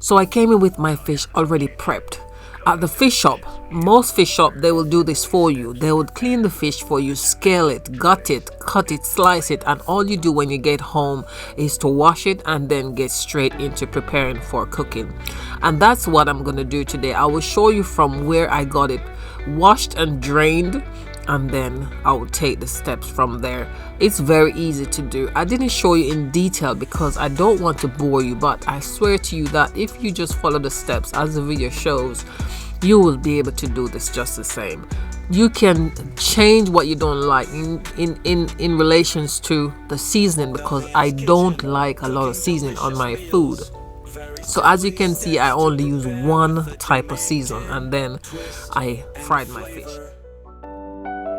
So I came in with my fish already prepped. At the fish shop, most fish shop, they will do this for you. They would clean the fish for you, scale it, gut it, cut it, slice it, and all you do when you get home is to wash it and then get straight into preparing for cooking. And that's what I'm going to do today. I will show you from where I got it washed and drained, and then I will take the steps from there. It's very easy to do. I didn't show you in detail because I don't want to bore you, but I swear to you that if you just follow the steps as the video shows, you will be able to do this just the same. You can change what you don't like in relations to the seasoning, because I don't like a lot of seasoning on my food. So as you can see, I only use one type of season, and then I fried my fish.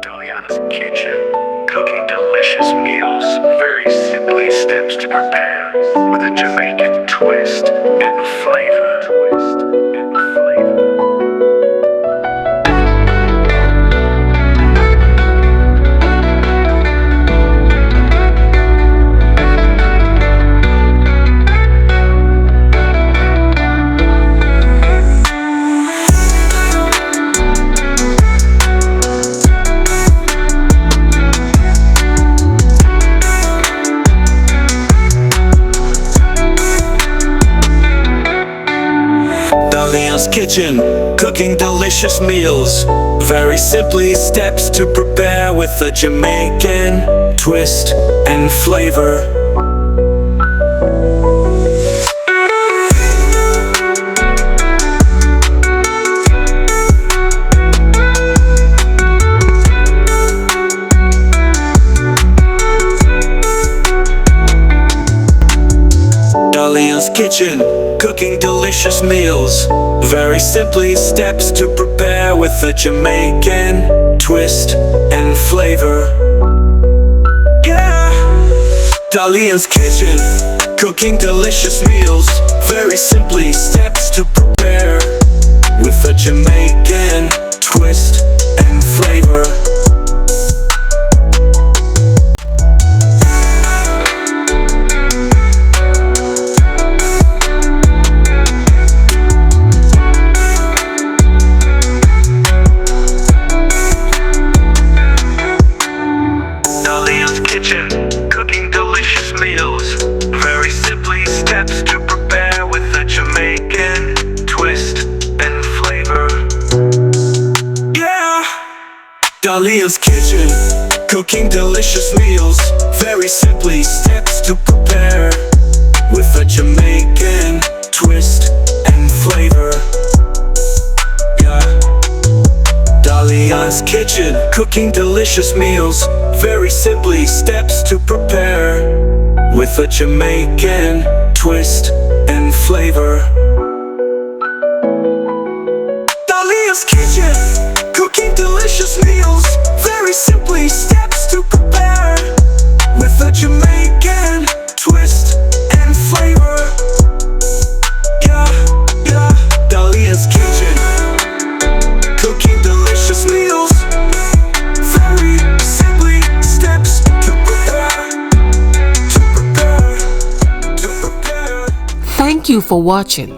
Dalian's kitchen, cooking delicious meals, very simply steps to prepare, with a Jamaican twist and flavor. Dalian's kitchen, cooking delicious meals, very simply steps to prepare, with a Jamaican twist and flavor. Dalian's kitchen, cooking delicious meals, very simply steps to prepare, with a Jamaican twist and flavor. Yeah! Dalian's kitchen, cooking delicious meals, very simply steps to prepare, with a Jamaican twist and flavor. Cooking delicious meals, very simply steps to prepare, with a Jamaican twist and flavor. Yeah! Dalian's kitchen, cooking delicious meals, very simply steps to prepare, with a Jamaican twist and flavor. Yeah! Dalian's kitchen, cooking delicious meals, very simply steps to prepare, with a Jamaican twist and flavor. Dalian's kitchen, cooking delicious meals, very simply steps to prepare, with a Jamaican twist and flavor. Yeah, yeah. Dalian's kitchen, cooking delicious meals, very simply steps to prepare. Thank you for watching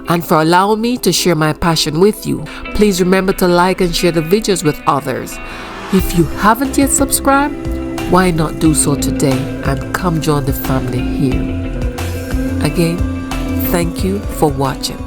and for allowing me to share my passion with you. Please remember to like and share the videos with others. If you haven't yet subscribed, why not do so today and come join the family here. Again, thank you for watching.